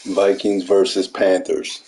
Vikings versus Panthers.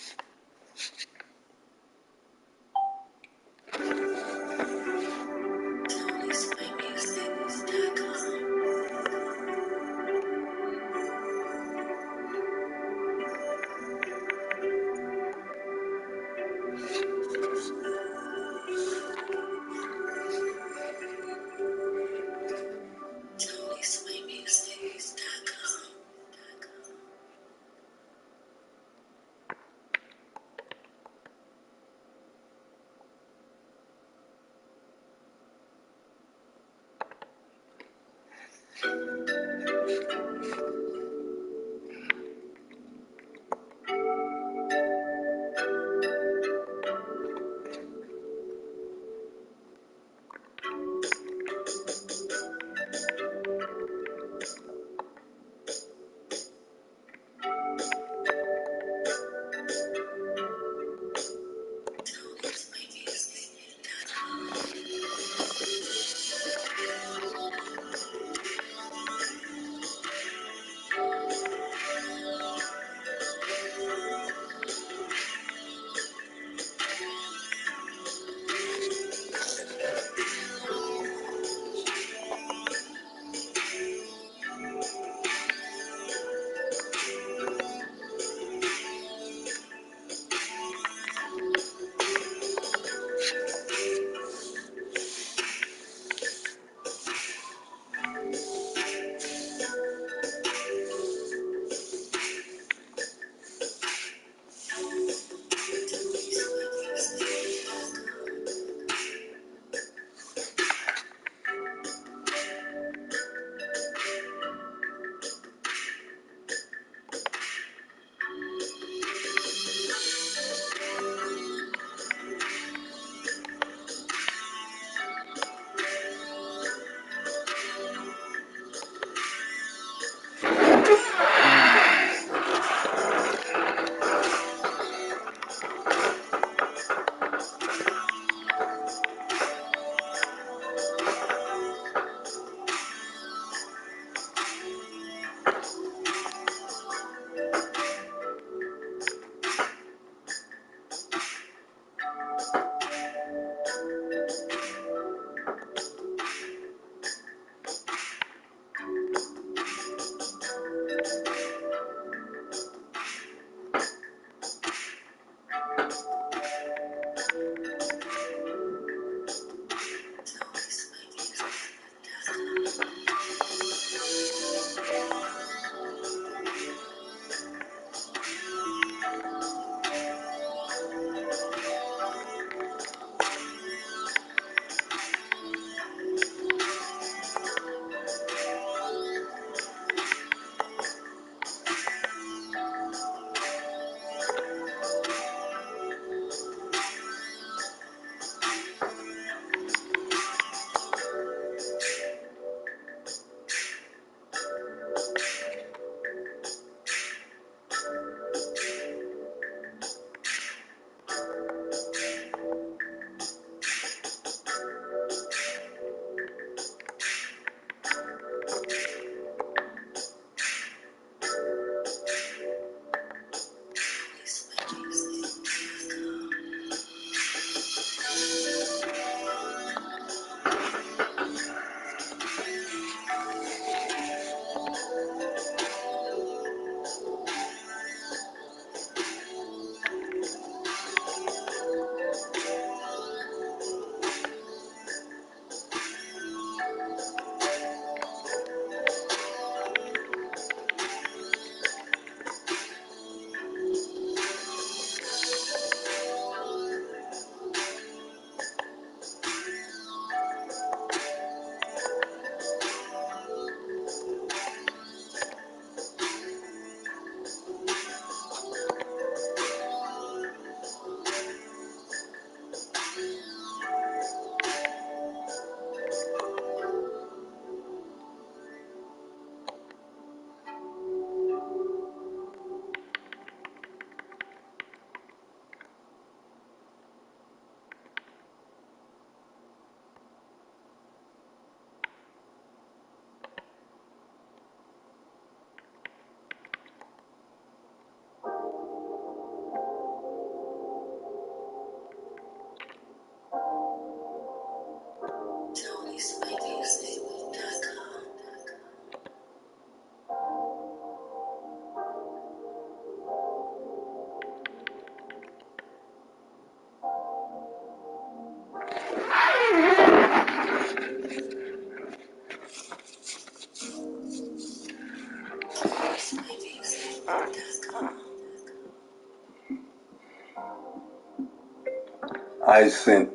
I sent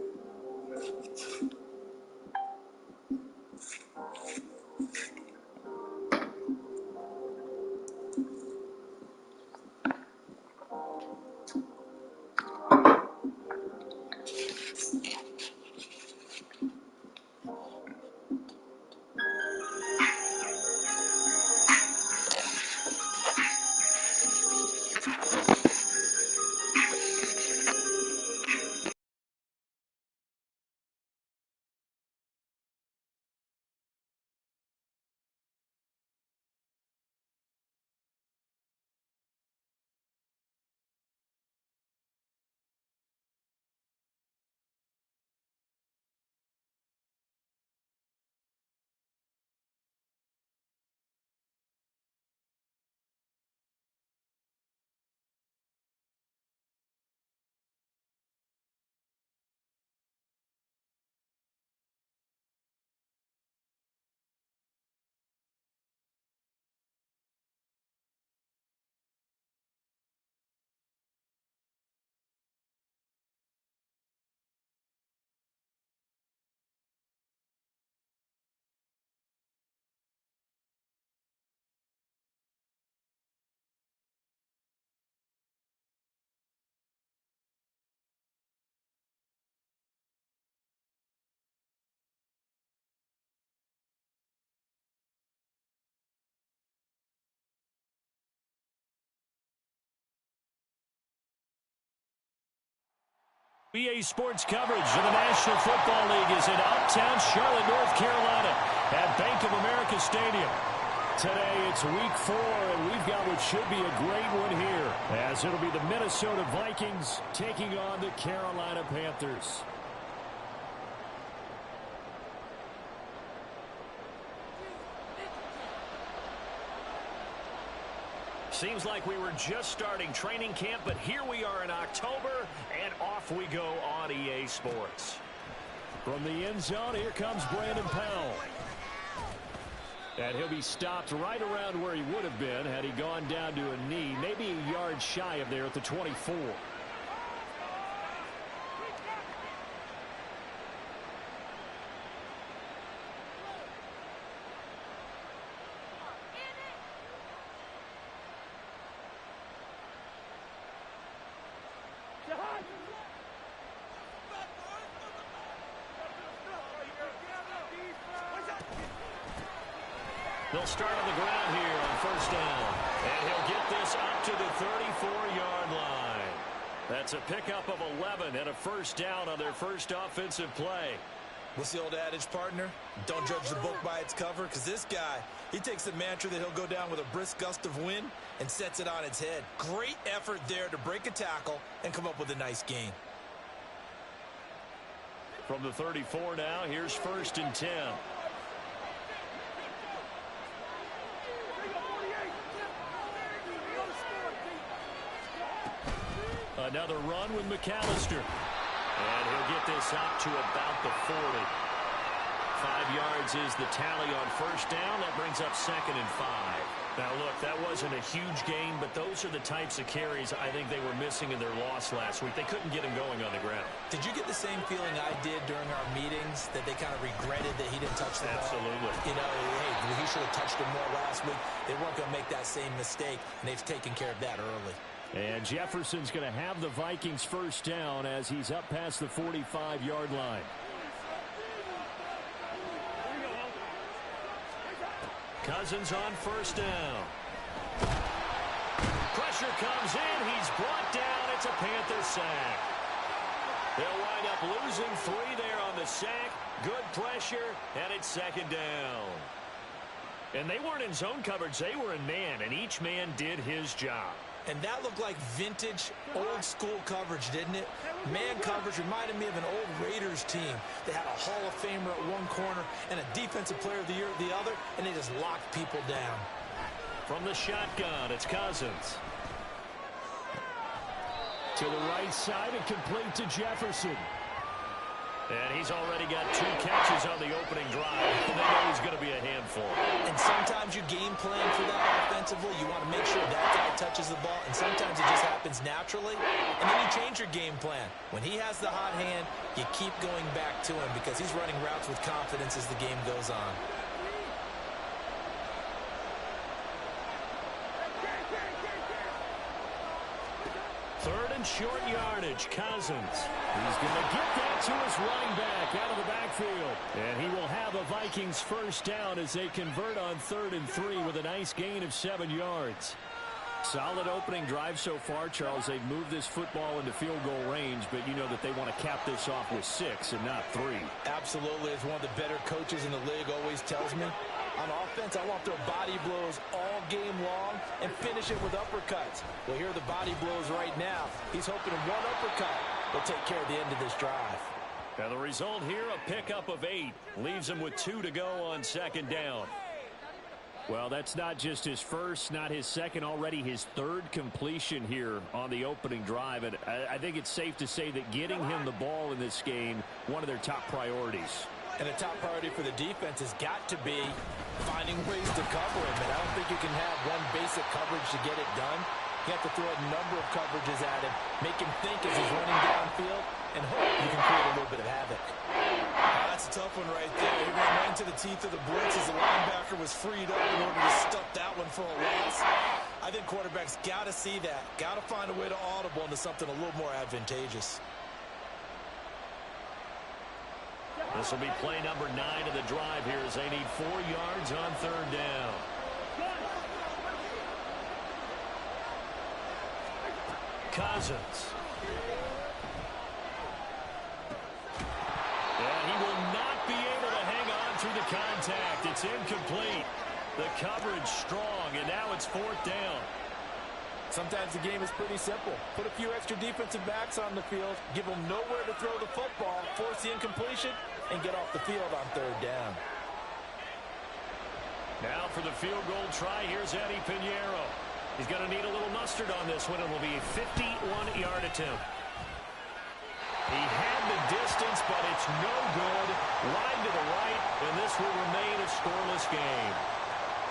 EA Sports coverage of the National Football League is in uptown Charlotte, North Carolina at Bank of America Stadium. Today it's week 4, and we've got what should be a great one here, as it'll be the Minnesota Vikings taking on the Carolina Panthers. Seems like we were just starting training camp, but here we are in October, and off we go on EA Sports. From the end zone, here comes Brandon Powell. And he'll be stopped right around where he would have been had he gone down to a knee, maybe a yard shy of there at the 24. They'll start on the ground here on first down. And he'll get this up to the 34-yard line. That's a pickup of 11 and a first down on their first offensive play. What's the old adage, partner? Don't judge the book by its cover, because this guy, he takes the mantra that he'll go down with a brisk gust of wind and sets it on its head. Great effort there to break a tackle and come up with a nice gain. From the 34 now, here's first and 10. Another run with McAllister. And he'll get this out to about the 40. 5 yards is the tally on first down. That brings up second and 5. Now, look, that wasn't a huge gain, but those are the types of carries I think they were missing in their loss last week. They couldn't get him going on the ground. Did you get the same feeling I did during our meetings, that they kind of regretted that he didn't touch the ball? Absolutely. You know, hey, he should have touched him more last week. They weren't going to make that same mistake, and they've taken care of that early. And Jefferson's going to have the Vikings first down as he's up past the 45-yard line. Cousins on first down. Pressure comes in. He's brought down. It's a Panther sack. They'll wind up losing 3 there on the sack. Good pressure, and it's second down. And they weren't in zone coverage. They were in man, and each man did his job. And that looked like vintage, old-school coverage, didn't it? Man coverage reminded me of an old Raiders team. They had a Hall of Famer at one corner and a Defensive Player of the Year at the other, and they just locked people down. From the shotgun, it's Cousins. To the right side and complete to Jefferson. And he's already got 2 catches on the opening drive. And they know he's going to be a handful. And sometimes you game plan for that offensively. You want to make sure that guy touches the ball. And sometimes it just happens naturally. And then you change your game plan. When he has the hot hand, you keep going back to him because he's running routes with confidence as the game goes on. Third and short yardage, Cousins. He's going to get that to his running back out of the backfield. And he will have a Vikings first down as they convert on 3rd and 3 with a nice gain of 7 yards. Solid opening drive so far, Charles. They've moved this football into field goal range, but you know that they want to cap this off with 6 and not 3. Absolutely. As one of the better coaches in the league always tells me, on offense, I want their body blows all game long and finish it with uppercuts. Well, here are the body blows right now. He's hoping one uppercut will take care of the end of this drive. Now the result here, a pickup of 8. Leaves him with 2 to go on 2nd down. Well, that's not just his first, not his second, already his 3rd completion here on the opening drive. And I think it's safe to say that getting him the ball in this game, one of their top priorities. And the top priority for the defense has got to be finding ways to cover him. And I don't think you can have one basic coverage to get it done. You have to throw a number of coverages at him, make him think as he's running downfield, and hope you can create a little bit of havoc. That's a tough one right there. He ran right into the teeth of the blitz as the linebacker was freed up in order to stuff that one for a loss. I think quarterbacks got to see that, got to find a way to audible into something a little more advantageous. This will be play number 9 of the drive here as they need 4 yards on 3rd down. Cousins. And he will not be able to hang on through the contact. It's incomplete. The coverage strong, and now it's 4th down. Sometimes the game is pretty simple. Put a few extra defensive backs on the field, give them nowhere to throw the football, force the incompletion, and get off the field on 3rd down. Now for the field goal try, here's Eddie Pinheiro. He's going to need a little mustard on this one. It will be a 51-yard attempt. He had the distance, but it's no good. Wide to the right, and this will remain a scoreless game.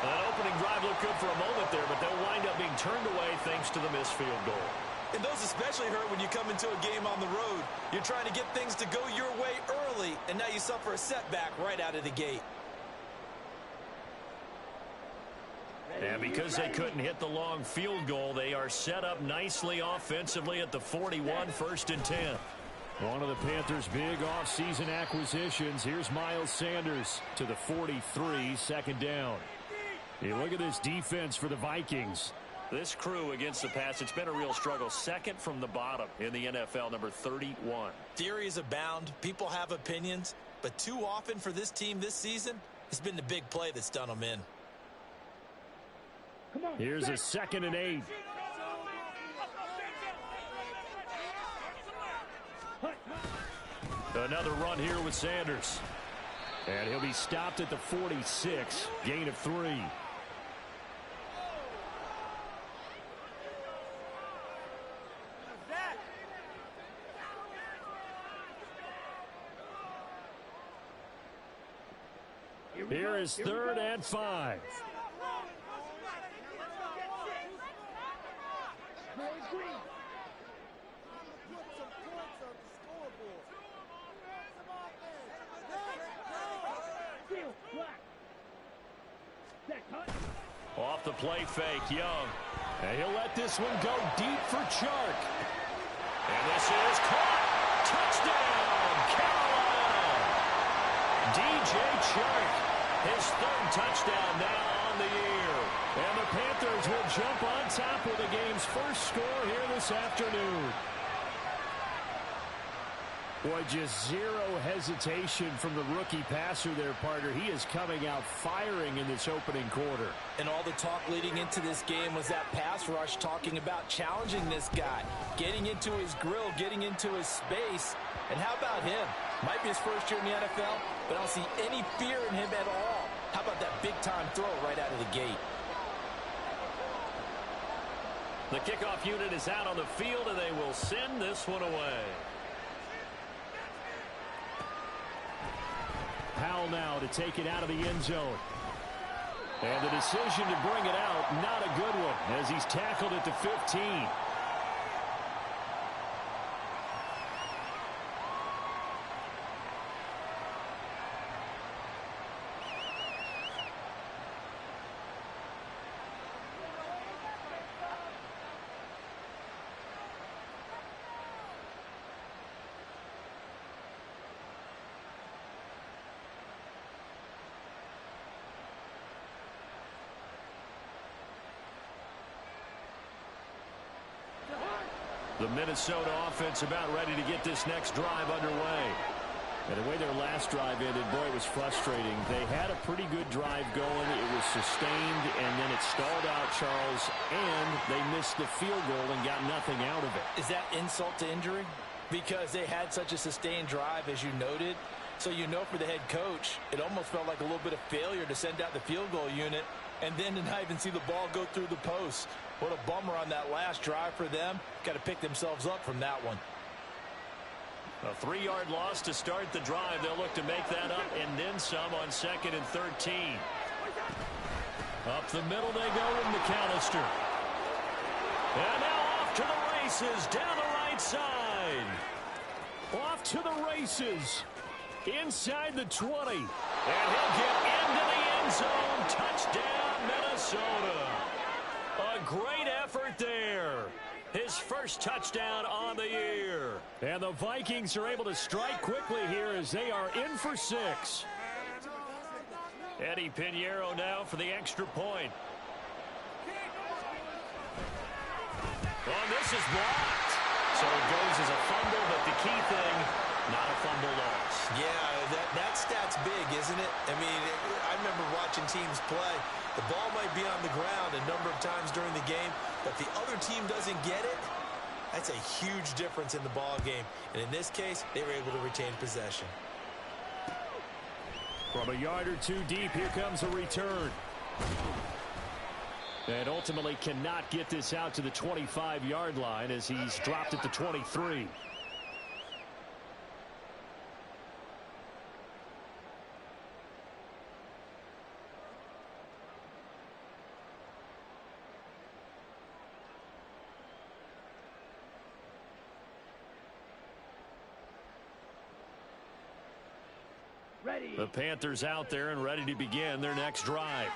That opening drive looked good for a moment there, but they'll wind up being turned away thanks to the missed field goal. And those especially hurt when you come into a game on the road. You're trying to get things to go your way early, and now you suffer a setback right out of the gate. And because they couldn't hit the long field goal, they are set up nicely offensively at the 41, 1st and 10. One of the Panthers' big offseason acquisitions. Here's Miles Sanders to the 43, 2nd down. Hey, look at this defense for the Vikings. This crew against the pass, it's been a real struggle. 2nd from the bottom in the NFL, number 31. Theories abound. People have opinions. But too often for this team this season, it's been the big play that's done them in. Here's a 2nd and 8. Another run here with Sanders. And he'll be stopped at the 46. Gain of 3. Here is 3rd and 5. Off the play fake, Young. And he'll let this one go deep for Chark. And this is caught. Touchdown, Carolina. DJ Chark, his 3rd touchdown now on the year. And the Panthers will jump on top with the game's first score here this afternoon. Boy, just zero hesitation from the rookie passer there, partner. He is coming out firing in this opening quarter. And all the talk leading into this game was that pass rush, talking about challenging this guy, getting into his grill, getting into his space. And how about him? Might be his first year in the NFL, but I don't see any fear in him at all. How about that big-time throw right out of the gate? The kickoff unit is out on the field, and they will send this one away. Powell now to take it out of the end zone. And the decision to bring it out, not a good one, as he's tackled at the 15. The Minnesota offense about ready to get this next drive underway. And the way their last drive ended, boy, it was frustrating. They had a pretty good drive going. It was sustained, and then it stalled out, Charles, and they missed the field goal and got nothing out of it. Is that insult to injury? Because they had such a sustained drive, as you noted. So you know for the head coach, it almost felt like a little bit of failure to send out the field goal unit and then to not even see the ball go through the post. What a bummer on that last drive for them. Got to pick themselves up from that one. A 3-yard loss to start the drive. They'll look to make that up and then some on 2nd and 13. Up the middle they go with McAllister. And now off to the races down the right side. Off to the races. Inside the 20. And he'll get into the end zone. Touchdown, Minnesota. A great effort there. His first touchdown on the year. And the Vikings are able to strike quickly here as they are in for 6. Eddie Pinheiro now for the extra point. Oh, this is blocked. So it goes as a fumble, but the key thing, not a fumble loss. Yeah, that stat's big, isn't it? I mean, I remember watching teams play. The ball might be on the ground a number of times during the game, but the other team doesn't get it. That's a huge difference in the ball game. And in this case, they were able to retain possession. From a yard or two deep, here comes a return. And ultimately cannot get this out to the 25-yard line as he's dropped at the 23. The Panthers out there and ready to begin their next drive.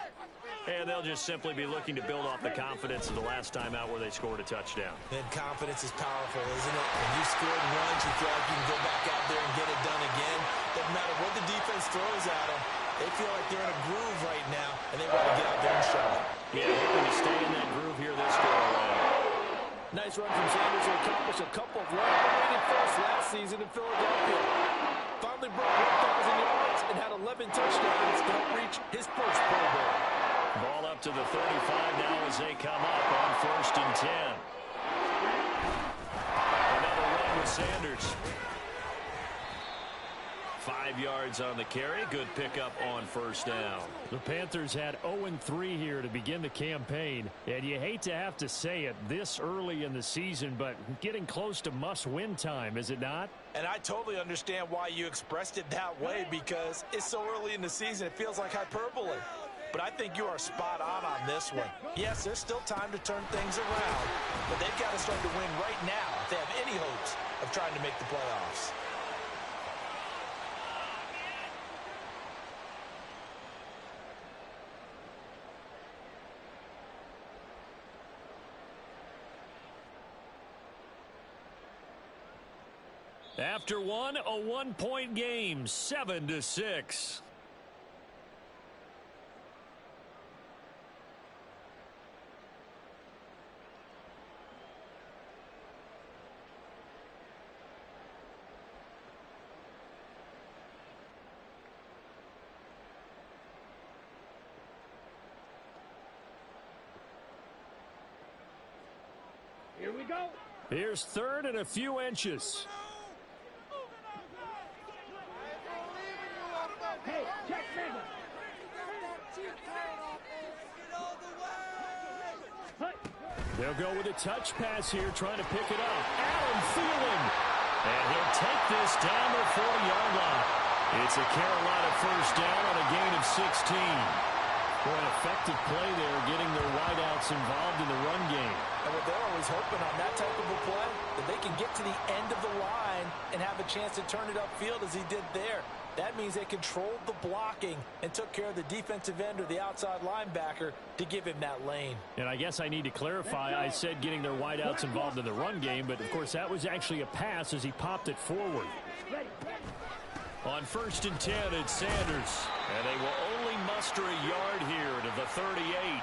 And they'll just simply be looking to build off the confidence of the last time out where they scored a touchdown. And confidence is powerful, isn't it? When you scored once, you feel like you can go back out there and get it done again. Doesn't matter what the defense throws at them. They feel like they're in a groove right now, and they want to get out there and show it. Yeah, hoping to stay in that groove here this go around. Nice run from Sanders to accomplish a couple of long-awaited firsts last season in Philadelphia. Finally broke 1,000 yards and had 11 touchdowns to help reach his first Pro Bowl. Ball up to the 35 now as they come up on 1st and 10. Another run with Sanders. 5 yards on the carry. Good pickup on 1st down. The Panthers had 0-3 here to begin the campaign. And you hate to have to say it this early in the season, but getting close to must-win time, is it not? And I totally understand why you expressed it that way, because it's so early in the season, it feels like hyperbole. But I think you are spot on this one. Yes, there's still time to turn things around, but they've got to start to win right now if they have any hopes of trying to make the playoffs. After one, a one-point game, 7-6. Here's third and a few inches. They'll go with a touch pass here, trying to pick it up. Allen Thielen. And he'll take this down to the 40-yard line. It's a Carolina first down on a gain of 16. Boy, an effective play there, getting their wideouts involved in the run game. And what they're always hoping on that type of a play, that they can get to the end of the line and have a chance to turn it upfield as he did there. That means they controlled the blocking and took care of the defensive end or the outside linebacker to give him that lane. And I guess I need to clarify, I said getting their wideouts involved in the run game, but of course that was actually a pass as he popped it forward. On 1st and 10, it's Sanders. And they will only muster a yard here to the 38.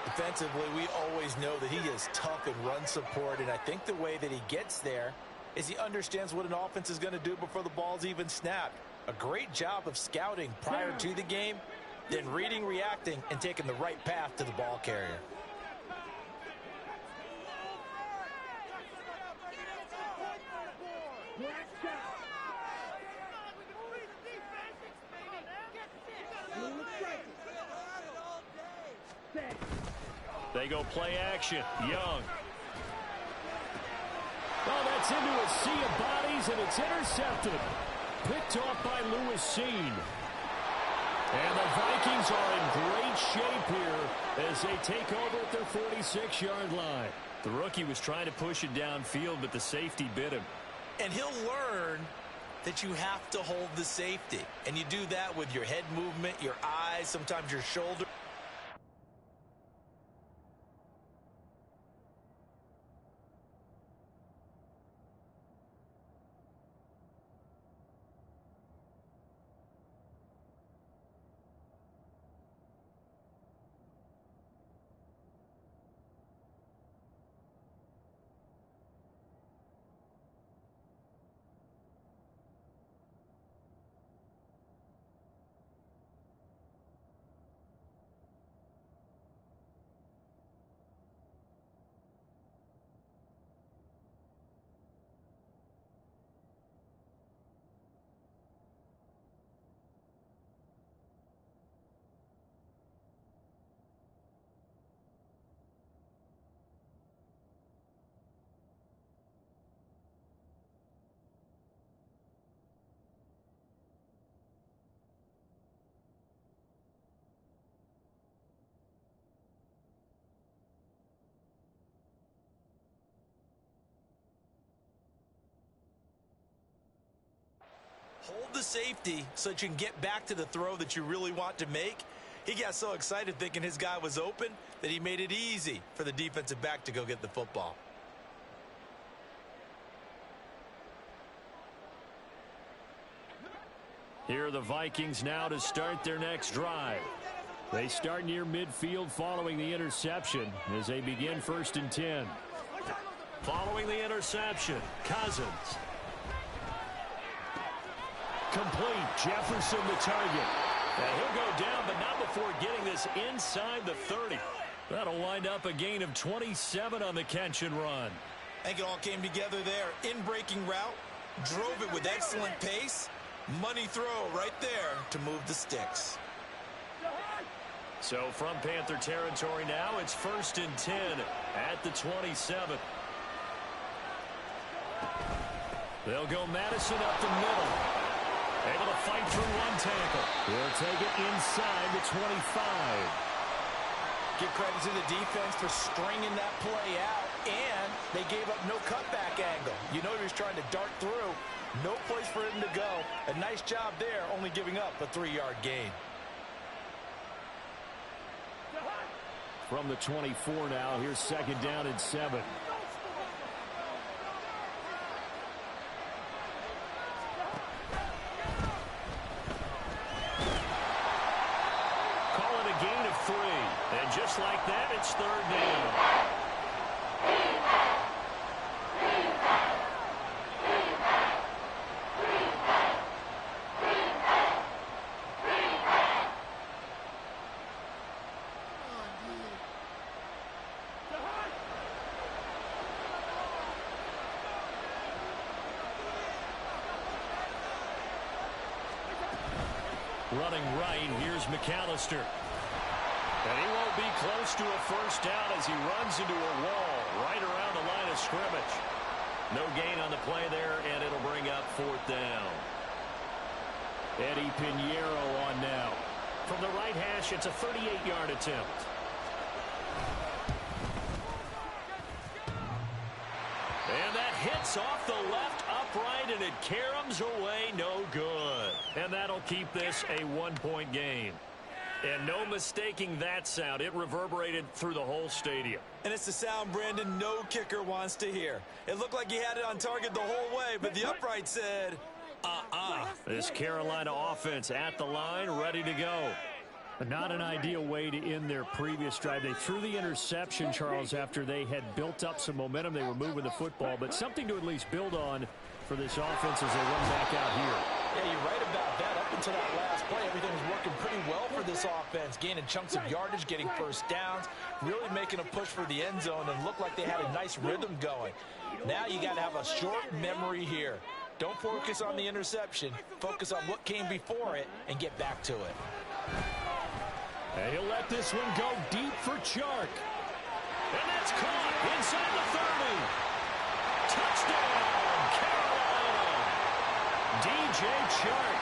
Defensively, we always know that he is tough in run support, and I think the way that he gets there is he understands what an offense is going to do before the ball's even snapped. A great job of scouting prior to the game, then reading, reacting, and taking the right path to the ball carrier. They go play action. Young. Oh, that's into a sea of bodies, and it's intercepted. Picked off by Lewis Seen. And the Vikings are in great shape here as they take over at their 46-yard line. The rookie was trying to push it downfield, but the safety bit him. And he'll learn that you have to hold the safety. And you do that with your head movement, your eyes, sometimes your shoulder. Hold the safety so that you can get back to the throw that you really want to make. He got so excited thinking his guy was open that he made it easy for the defensive back to go get the football. Here are the Vikings now to start their next drive. They start near midfield following the interception as they begin 1st and 10. Following the interception, Cousins. Complete. Jefferson the target. And he'll go down, but not before getting this inside the 30. That'll wind up a gain of 27 on the catch and run. I think it all came together there. In-breaking route, drove it with excellent pace. Money throw right there to move the sticks. So from Panther territory now, it's 1st and 10 at the 27. They'll go Madison up the middle. Able to fight through one tackle. He'll take it inside the 25. Give credit to the defense for stringing that play out, and they gave up no cutback angle. You know he was trying to dart through. No place for him to go. A nice job there, only giving up a 3-yard gain. From the 24 now, here's 2nd down and 7. Gain of 3. And just like that, it's 3rd down. Running right, here's McAllister. And he won't be close to a first down as he runs into a wall right around the line of scrimmage. No gain on the play there, and it'll bring up 4th down. Eddie Pinheiro on now. From the right hash, it's a 38-yard attempt. And that hits off the left upright, and it caroms away no good. And that'll keep this a 1-point game. And no mistaking that sound. It reverberated through the whole stadium. And it's the sound, Brandon, no kicker wants to hear. It looked like he had it on target the whole way, but the upright said, This Carolina offense at the line, ready to go. But not an ideal way to end their previous drive. They threw the interception, Charles, after they had built up some momentum. They were moving the football, but something to at least build on for this offense as they run back out here. Yeah, you're right about that. Up until that last play, everything was working pretty well for this offense, gaining chunks of yardage, getting first downs, really making a push for the end zone, and looked like they had a nice rhythm going. Now you got to have a short memory here. Don't focus on the interception. Focus on what came before it and get back to it. And he'll let this one go deep for Chark. And that's caught inside the 30. Touchdown, Carolina. DJ Chark.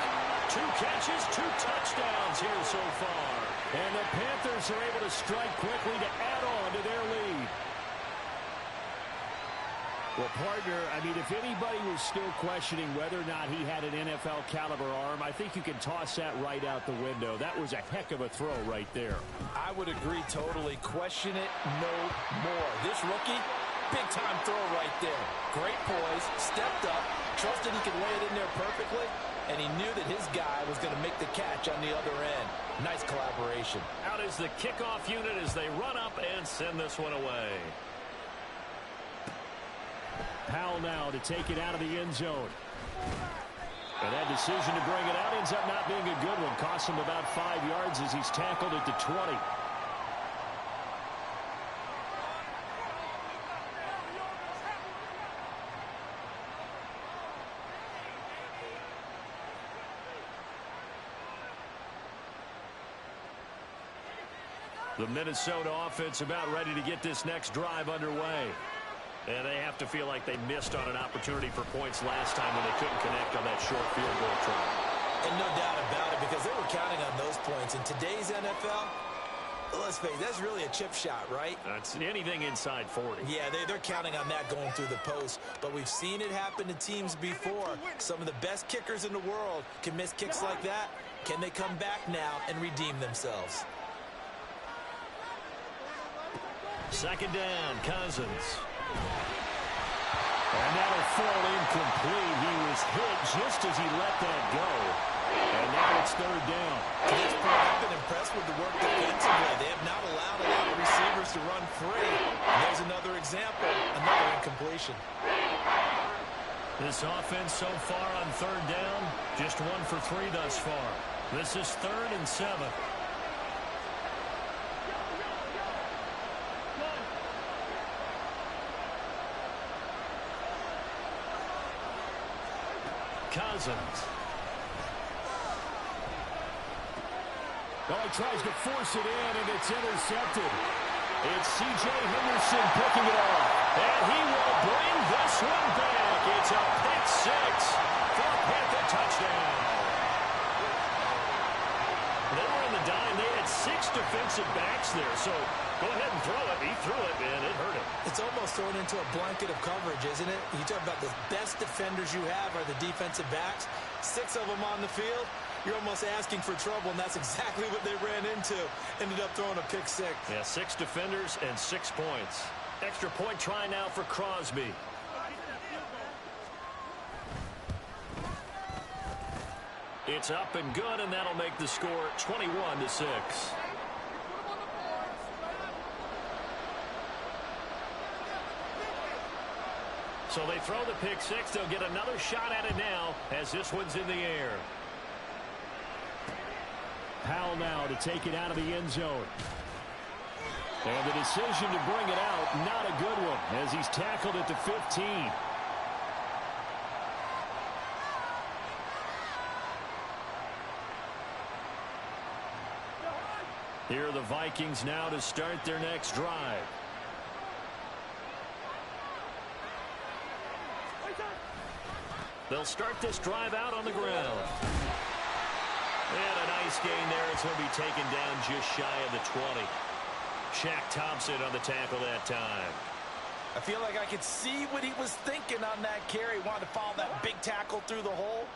2 catches, 2 touchdowns here so far. And the Panthers are able to strike quickly to add on to their lead. Well, partner, I mean, if anybody was still questioning whether or not he had an NFL caliber arm, I think you can toss that right out the window. That was a heck of a throw right there. I would agree totally. Question it no more. This rookie, big-time throw right there. Great poise, stepped up, trusted he could lay it in there perfectly, and he knew that his guy was going to make the catch on the other end. Nice collaboration. Out is the kickoff unit as they run up and send this one away. Powell now to take it out of the end zone. And that decision to bring it out ends up not being a good one. Costs him about 5 yards as he's tackled at the 20. The Minnesota offense about ready to get this next drive underway. And they have to feel like they missed on an opportunity for points last time when they couldn't connect on that short field goal try. And no doubt about it, because they were counting on those points. In today's NFL, let's face it, that's really a chip shot, right? That's anything inside 40. Yeah, they're counting on that going through the post. But we've seen it happen to teams before. Some of the best kickers in the world can miss kicks like that. Can they come back now and redeem themselves? Second down, Cousins. And that'll fall incomplete. He was hit just as he let that go. And now it's third down. To this point, I've been impressed with the work defensively. They have not allowed a lot of receivers to run free. And there's another example, another incompletion. This offense so far on third down, just 1 for 3 thus far. This is 3rd and 7. Cousins. Oh, he tries to force it in, and it's intercepted. It's C.J. Henderson picking it off. And he will bring this one back. It's a pick 6 for a Panther touchdown. They were in the dime. They had 6 defensive backs there, so go ahead and throw it. He threw it, and it hurt him. It's almost thrown into a blanket of coverage, isn't it? You talk about the best defenders you have are the defensive backs. 6 of them on the field. You're almost asking for trouble, and that's exactly what they ran into. Ended up throwing a pick 6. Yeah, 6 defenders and 6 points. Extra point try now for Crosby. It's up and good, and that'll make the score 21-6. So they throw the pick 6. They'll get another shot at it now as this one's in the air. Powell now to take it out of the end zone. And the decision to bring it out, not a good one, as he's tackled at the 15. Here are the Vikings now to start their next drive. They'll start this drive out on the ground. And a nice gain there as he'll be taken down just shy of the 20. Shaq Thompson on the tackle that time. I feel like I could see what he was thinking on that carry. Wanted to follow that big tackle through the hole.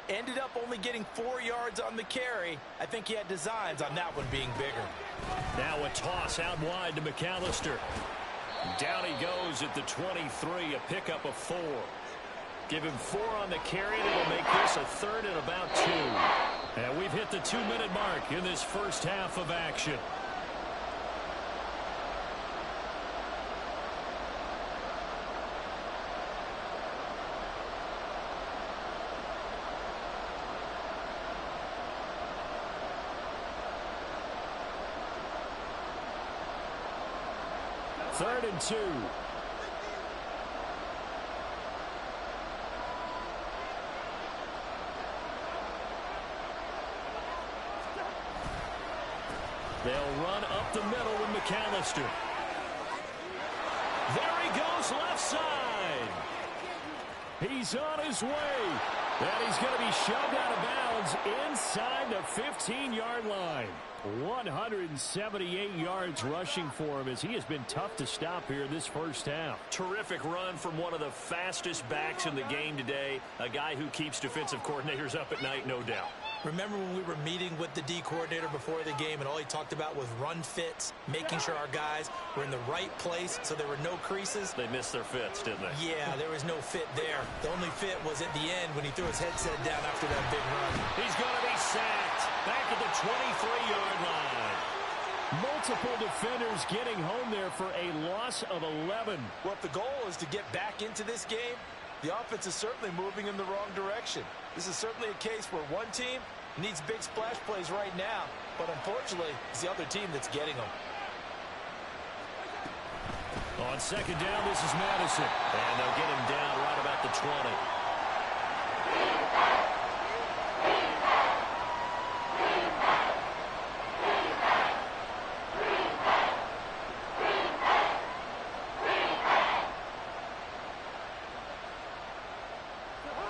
Ended up only getting 4 yards on the carry. I think he had designs on that one being bigger. Now a toss out wide to McAllister. Down he goes at the 23, a pickup of 4. Give him 4 on the carry, and it'll make this a 3rd and about 2. And we've hit the 2-minute mark in this first half of action. Third and 2. They'll run up the middle with McAllister. There he goes, left side. He's on his way. And he's going to be shoved out of bounds inside the 15-yard line. 178 yards rushing for him as he has been tough to stop here this first half. Terrific run from one of the fastest backs in the game today. A guy who keeps defensive coordinators up at night, no doubt. Remember when we were meeting with the D coordinator before the game and all he talked about was run fits, making sure our guys were in the right place so there were no creases? They missed their fits, didn't they? Yeah, there was no fit there. The only fit was at the end when he threw his headset down after that big run. He's going to be sacked back at the 23-yard line. Multiple defenders getting home there for a loss of 11. Well, if the goal is to get back into this game, the offense is certainly moving in the wrong direction. This is certainly a case where one team needs big splash plays right now, but unfortunately, it's the other team that's getting them. On second down, this is Madison. And they'll get him down right about the 20.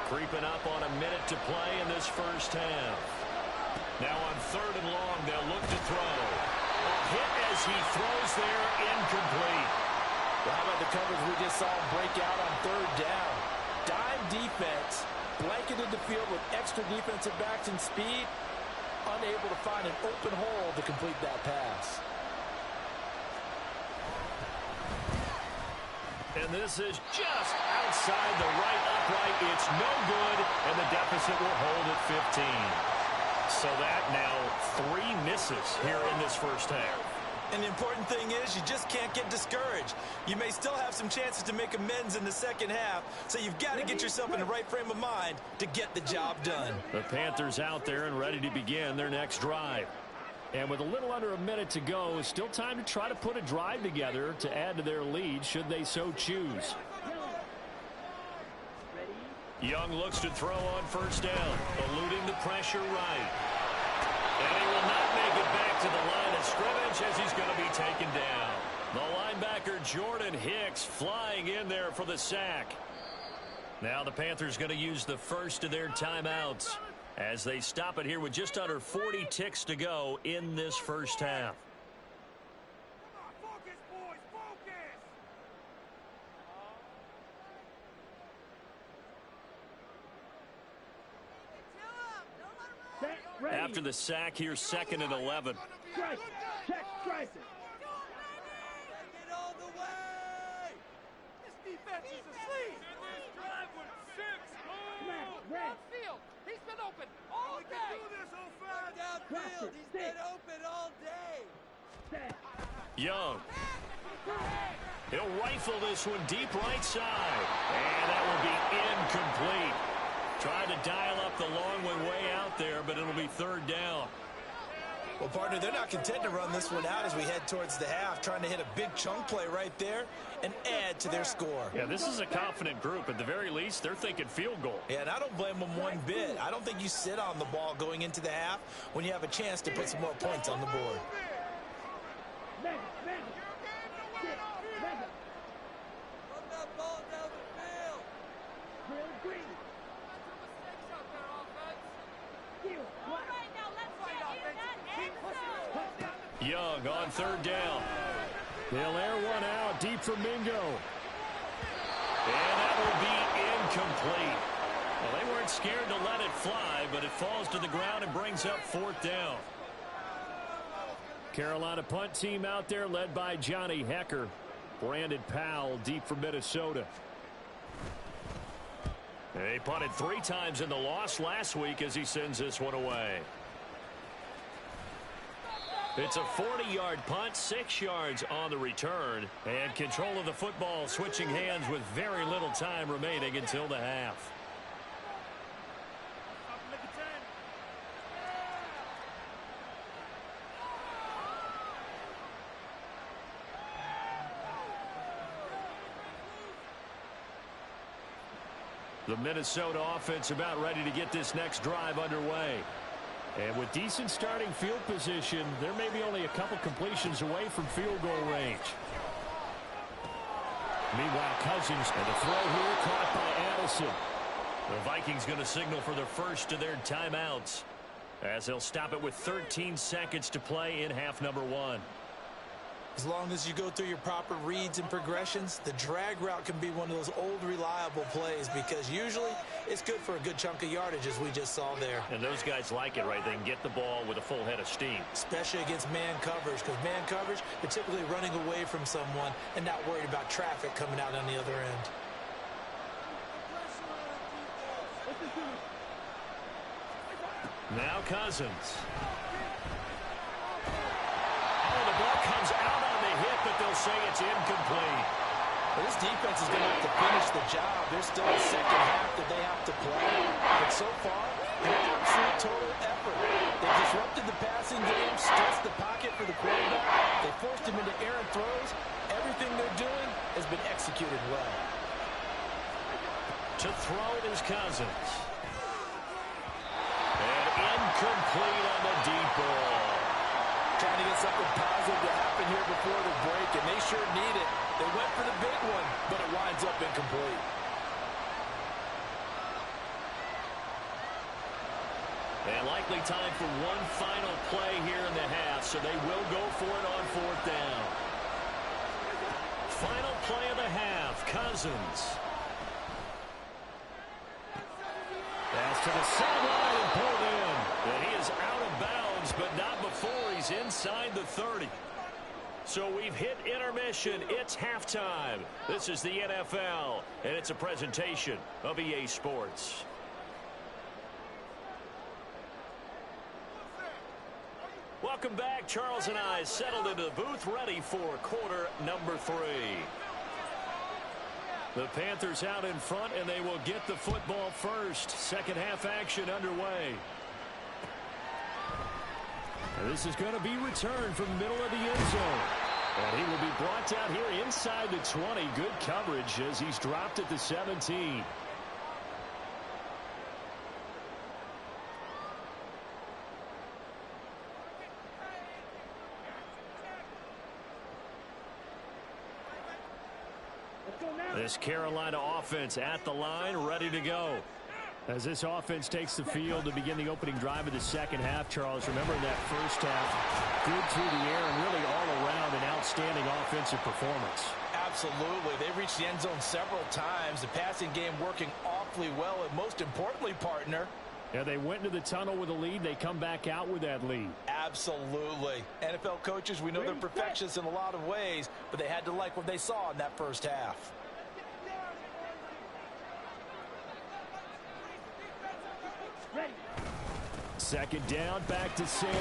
Creeping up on a minute to play in this first half. Now on 3rd and long, they'll look to throw. A hit as he throws there, incomplete. Well, how about the coverage we just saw him break out on 3rd down? Dime defense, blanketed the field with extra defensive backs and speed, unable to find an open hole to complete that pass. And this is just outside the right upright. It's no good, and the deficit will hold at 15. So that now 3 misses here in this first half. And the important thing is you just can't get discouraged. You may still have some chances to make amends in the second half, so you've got to get yourself in the right frame of mind to get the job done. The Panthers out there and ready to begin their next drive. And with a little under a minute to go, it's still time to try to put a drive together to add to their lead should they so choose. Young looks to throw on first down, eluding the pressure right. And he will not make it back to the line of scrimmage as he's going to be taken down. The linebacker Jordan Hicks flying in there for the sack. Now the Panthers going to use the first of their timeouts as they stop it here with just under 40 ticks to go in this first half. Focus, boys, focus! After the sack, here's 2nd and 11. Strike! Check, strike it! Take it all the way! This defense is asleep! This drive with 6 moves! Downfield! He's been open all day! We can do this, O'Fallon! Downfield! He's been open all day! Young. He'll rifle this one deep right side. And that will be incomplete. Tried to dial up the long way out there, but it'll be 3rd down. Well, partner, they're not content to run this one out as we head towards the half, trying to hit a big chunk play right there and add to their score. Yeah, this is a confident group. At the very least, they're thinking field goal. Yeah, and I don't blame them one bit. I don't think you sit on the ball going into the half when you have a chance to put some more points on the board. Run that ball down the field. Young on third down. They'll air one out deep for Mingo. And that will be incomplete. Well, they weren't scared to let it fly, but it falls to the ground and brings up fourth down. Carolina punt team out there led by Johnny Hecker. Brandon Powell deep for Minnesota. They punted 3 times in the loss last week as he sends this one away. It's a 40-yard punt, 6 yards on the return, and control of the football switching hands with very little time remaining until the half. The Minnesota offense about ready to get this next drive underway. And with decent starting field position, there may be only a couple completions away from field goal range. Meanwhile, Cousins, and the throw here caught by Addison. The Vikings going to signal for the first of their timeouts, as they'll stop it with 13 seconds to play in half number 1. As long as you go through your proper reads and progressions, the drag route can be one of those old reliable plays because usually it's good for a good chunk of yardage as we just saw there. And those guys like it, right? They can get the ball with a full head of steam. Especially against man coverage, because man coverage, they're typically running away from someone and not worried about traffic coming out on the other end. Now Cousins. Oh, the ball comes out on the hit, but they'll say it's incomplete. Well, this defense is going to have to finish the job. There's still a second half that they have to play. But so far, an absolute total effort. They disrupted the passing game, stretched the pocket for the quarterback. They forced him into errant throws. Everything they're doing has been executed well. To throw it is Cousins. And incomplete on the deep ball. Trying to get something positive to happen here before the break, and they sure need it. They went for the big one, but it winds up incomplete. And likely time for one final play here in the half, so they will go for it on fourth down. Final play of the half, Cousins. Pass to the sideline and pulled in. And he is out of bounds, but not before he's inside the 30. So we've hit intermission. It's halftime. This is the NFL, and it's a presentation of EA Sports. Welcome back. Charles and I settled into the booth, ready for quarter number 3. The Panthers out in front, and they will get the football first. Second half action underway. And this is going to be returned from the middle of the end zone. And he will be brought down here inside the 20. Good coverage as he's dropped at the 17. This Carolina offense at the line, ready to go. As this offense takes the field to begin the opening drive of the second half, Charles, remember in that first half, good through the air and really all around an outstanding offensive performance. Absolutely. They reached the end zone several times. The passing game working awfully well, and most importantly, partner. Yeah, they went into the tunnel with a lead. They come back out with that lead. Absolutely. NFL coaches, we know they're perfectionists in a lot of ways, but they had to like what they saw in that first half. Second down, back to Sanders.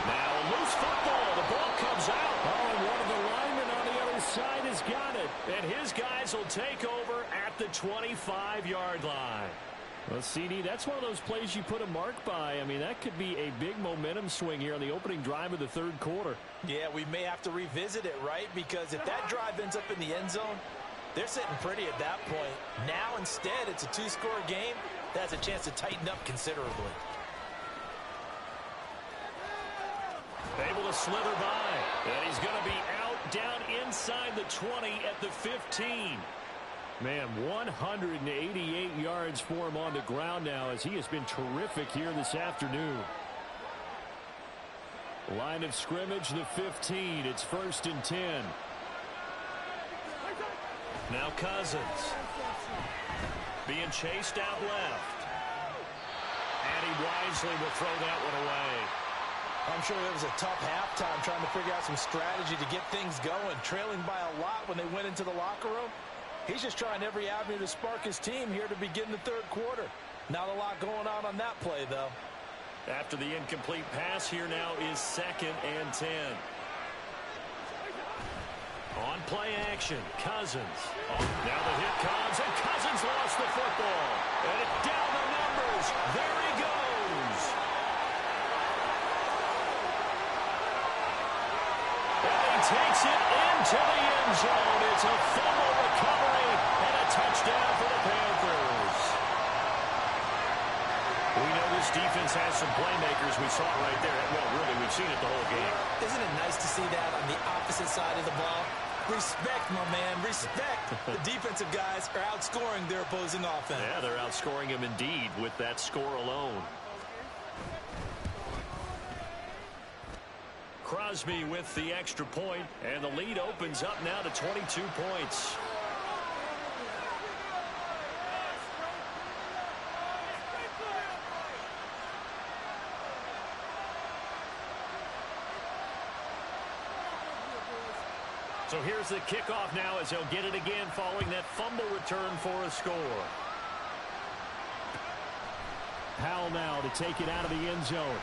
Now a loose football. The ball comes out. Oh, and one of the linemen on the other side has got it. And his guys will take over at the 25-yard line. Well, CD, that's one of those plays you put a mark by. I mean, that could be a big momentum swing here on the opening drive of the third quarter. Yeah, we may have to revisit it, right? Because if that drive ends up in the end zone, they're sitting pretty at that point. Now, instead, it's a two-score game. That's a chance to tighten up considerably. Able to slither by. And he's going to be out down inside the 20 at the 15. Man, 188 yards for him on the ground now as he has been terrific here this afternoon. Line of scrimmage, the 15. It's 1st and 10. Now Cousins. Being chased out left. And he wisely will throw that one away. I'm sure it was a tough halftime trying to figure out some strategy to get things going. Trailing by a lot when they went into the locker room. He's just trying every avenue to spark his team here to begin the third quarter. Not a lot going on that play, though. After the incomplete pass, here now is 2nd and 10. On play action, Cousins. Now the hit comes, and Cousins lost the football. And it's down the numbers. There he goes. And he takes it into the end zone. It's a fumble recovery and a touchdown for the Panthers. We know this defense has some playmakers. We saw it right there. Well, really, we've seen it the whole game. Isn't it nice to see that on the opposite side of the ball? Respect, my man, respect. The defensive guys are outscoring their opposing offense. Yeah, they're outscoring him indeed with that score alone. Crosby with the extra point, and the lead opens up now to 22 points. So here's the kickoff now as he'll get it again following that fumble return for a score. Powell now to take it out of the end zone.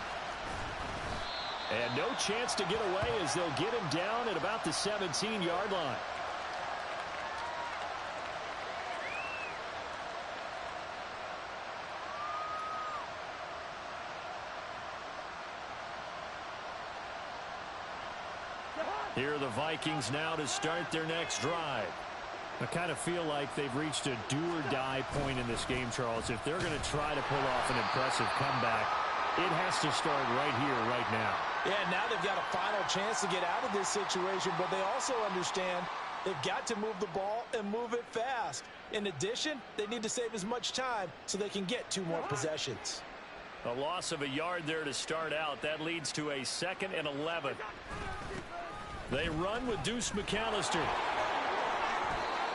And no chance to get away as they'll get him down at about the 17-yard line. Here are the Vikings now to start their next drive. I kind of feel like they've reached a do-or-die point in this game, Charles. If they're going to try to pull off an impressive comeback, it has to start right here, right now. Yeah, now they've got a final chance to get out of this situation, but they also understand they've got to move the ball and move it fast. In addition, they need to save as much time so they can get 2 more possessions. A loss of a yard there to start out. That leads to a 2nd and 11. They run with Deuce McAllister.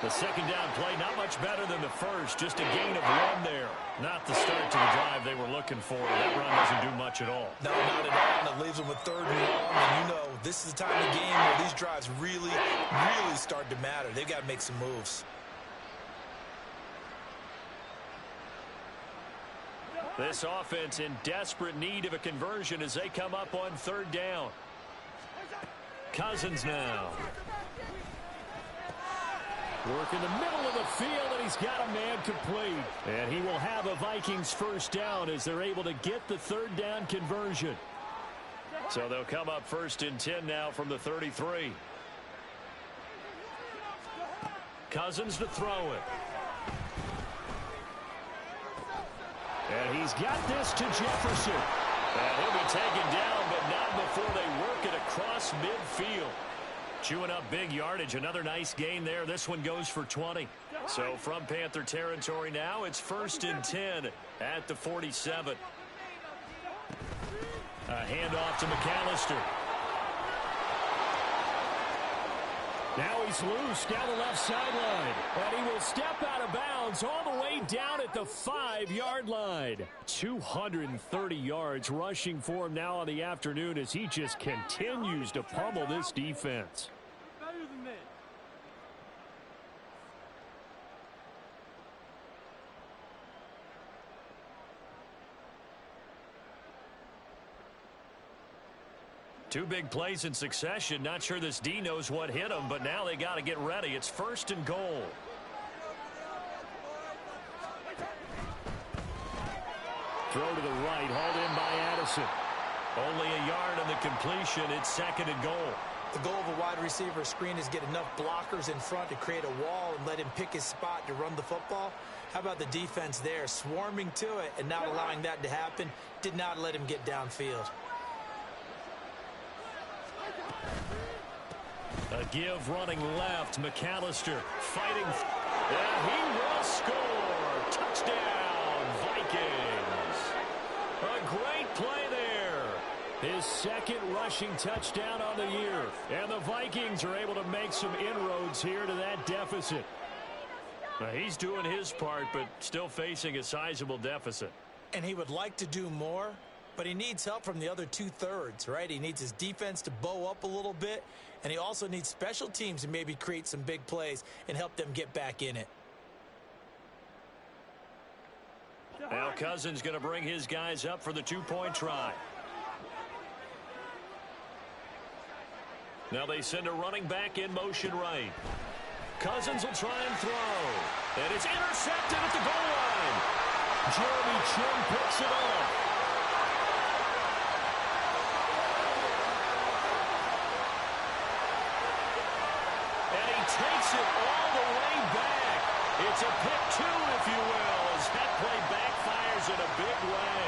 The second down play, not much better than the first. Just a gain of 1 there. Not the start to the drive they were looking for. That run doesn't do much at all. No, not at all. And it leaves them with 3rd and long. And you know, this is the time of the game where these drives really start to matter. They've got to make some moves. This offense in desperate need of a conversion as they come up on 3rd down. Cousins now. Work in the middle of the field, and he's got a man complete. And he will have a Vikings 1st down as they're able to get the 3rd down conversion. So they'll come up 1st and 10 now from the 33. Cousins to throw it. And he's got this to Jefferson. And he'll be taken down, but not before they work it across midfield. Chewing up big yardage. Another nice gain there. This one goes for 20. So from Panther territory now, it's 1st and 10 at the 47. A handoff to McAllister. Now he's loose down the left sideline. And he will step out of bounds all the way down at the 5-yard line. 230 yards rushing for him now on the afternoon as he just continues to pummel this defense. Two big plays in succession. Not sure this D knows what hit him, but now they got to get ready. It's 1st and goal. Throw to the right, hauled in by Addison. Only a yard on the completion. It's 2nd and goal. The goal of a wide receiver screen is get enough blockers in front to create a wall and let him pick his spot to run the football. How about the defense there, swarming to it and not allowing that to happen? Did not let him get downfield. A give running left. McAllister fighting. And he will score. Touchdown, Vikings. A great play there. His second rushing touchdown on the year. And the Vikings are able to make some inroads here to that deficit. Now, he's doing his part, but still facing a sizable deficit. And he would like to do more, but he needs help from the other two-thirds, right? He needs his defense to bow up a little bit, and he also needs special teams to maybe create some big plays and help them get back in it. Now Cousins going to bring his guys up for the two-point try. Now they send a running back in motion right. Cousins will try and throw. And it's intercepted at the goal line. Jeremy Chin picks it up. And he takes it all the way back. It's a pick two, if you will, as that play backfires in a big way.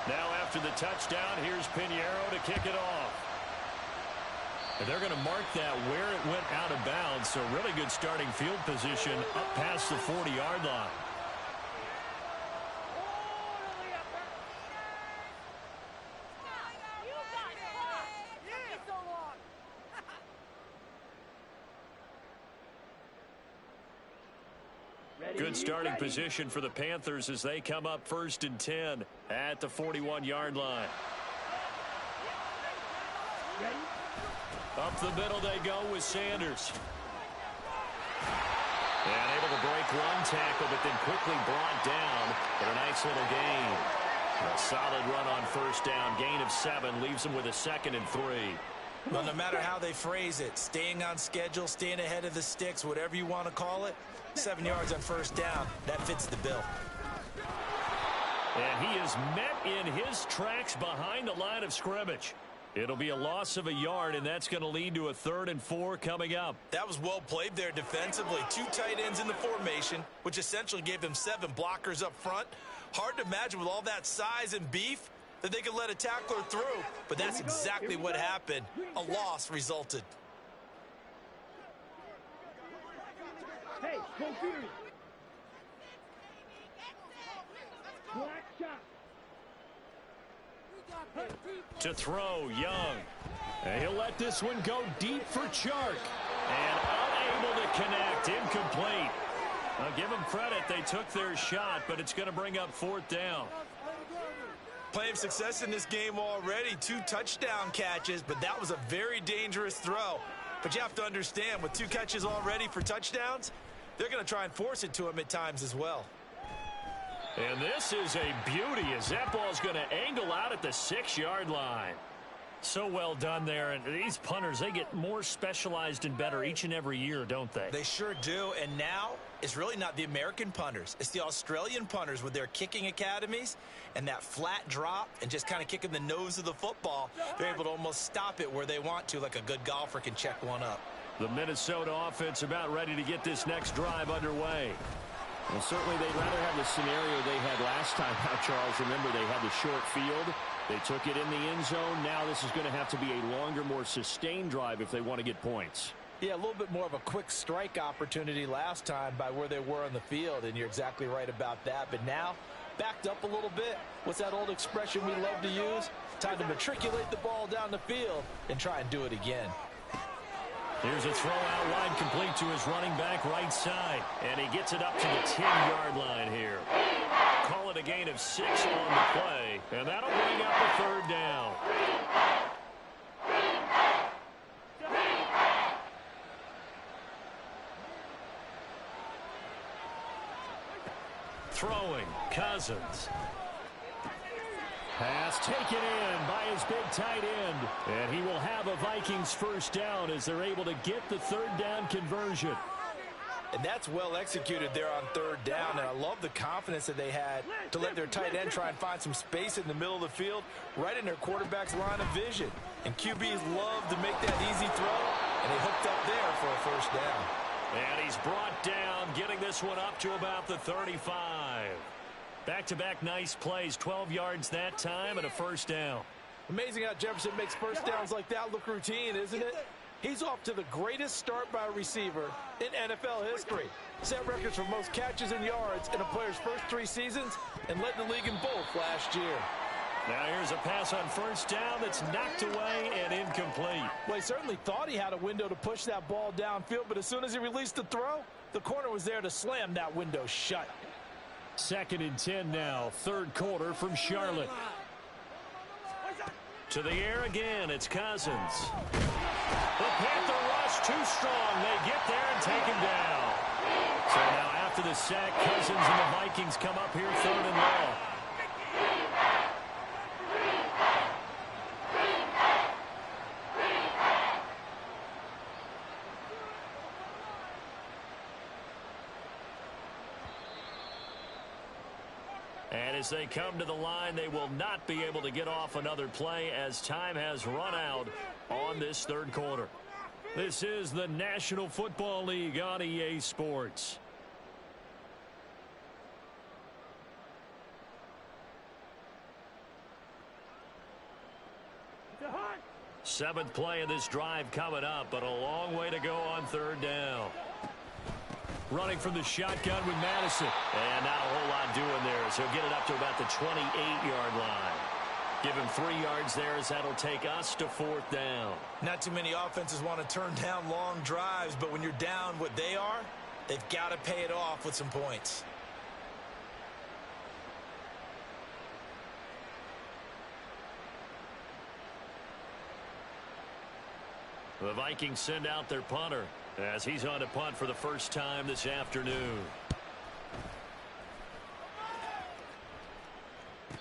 Now after the touchdown, here's Pinheiro to kick it off. And they're going to mark that where it went out of bounds, so really good starting field position up past the 40-yard line. Good starting position for the Panthers as they come up 1st and 10 at the 41-yard line. Up the middle they go with Sanders. And able to break one tackle, but then quickly brought down. But a nice little gain. A solid run on 1st down. Gain of 7 leaves them with a 2nd and 3. Well, no matter how they phrase it, staying on schedule, staying ahead of the sticks, whatever you want to call it, 7 yards on 1st down, that fits the bill. And he is met in his tracks behind the line of scrimmage. It'll be a loss of a yard, and that's going to lead to a 3rd and 4 coming up. That was well played there defensively. 2 tight ends in the formation, which essentially gave them 7 blockers up front. Hard to imagine with all that size and beef that they could let a tackler through, but that's exactly what happened. A loss resulted. Hey, go period. Black shot. To throw, Young. And he'll let this one go deep for Chark. And unable to connect, incomplete. I'll give them credit, they took their shot, but it's going to bring up 4th down. Plenty of success in this game already. 2 touchdown catches, but that was a very dangerous throw. But you have to understand, with 2 catches already for touchdowns, they're going to try and force it to him at times as well. And this is a beauty as that ball's going to angle out at the 6-yard line. So well done there. And these punters, they get more specialized and better each and every year, don't they? They sure do. And now it's really not the American punters. It's the Australian punters with their kicking academies and that flat drop and just kind of kicking the nose of the football. They're able to almost stop it where they want to, like a good golfer can check one up. The Minnesota offense about ready to get this next drive underway. Well, certainly they'd rather have the scenario they had last time out, Charles. Remember, they had the short field. They took it in the end zone. Now this is going to have to be a longer, more sustained drive if they want to get points. Yeah, a little bit more of a quick strike opportunity last time by where they were on the field, and you're exactly right about that. But now, backed up a little bit. What's that old expression we love to use? Time to matriculate the ball down the field and try and do it again. Here's a throw out wide complete to his running back right side. And he gets it up to the 10-yard line here. Call it a gain of 6 on the play. And that'll bring up a 3rd down. Throwing, Cousins. Pass taken in by his big tight end. And he will have a Vikings 1st down as they're able to get the 3rd down conversion. And that's well executed there on 3rd down. And I love the confidence that they had to let their tight end try and find some space in the middle of the field, right in their quarterback's line of vision. And QBs love to make that easy throw. And they hooked up there for a first down. And he's brought down, getting this one up to about the 35. Back-to-back nice plays, 12 yards that time and a first down. Amazing how Jefferson makes first downs like that look routine, isn't it? He's off to the greatest start by a receiver in NFL history. Set records for most catches and yards in a player's first 3 seasons and led the league in both last year. Now here's a pass on first down that's knocked away and incomplete. Well, he certainly thought he had a window to push that ball downfield, but as soon as he released the throw, the corner was there to slam that window shut. 2nd and 10 now, third quarter from Charlotte. To the air again, it's Cousins. The Panther rush too strong. They get there and take him down. So now after the sack, Cousins and the Vikings come up here 3rd and long. And as they come to the line, they will not be able to get off another play as time has run out on this 3rd quarter. This is the National Football League on EA Sports. Seventh play of this drive coming up, but a long way to go on 3rd down. Running from the shotgun with Madison. And not a whole lot doing there as he'll get it up to about the 28-yard line. Give him 3 yards there as that'll take us to 4th down. Not too many offenses want to turn down long drives, but when you're down what they are, they've got to pay it off with some points. The Vikings send out their punter as he's on to punt for the first time this afternoon.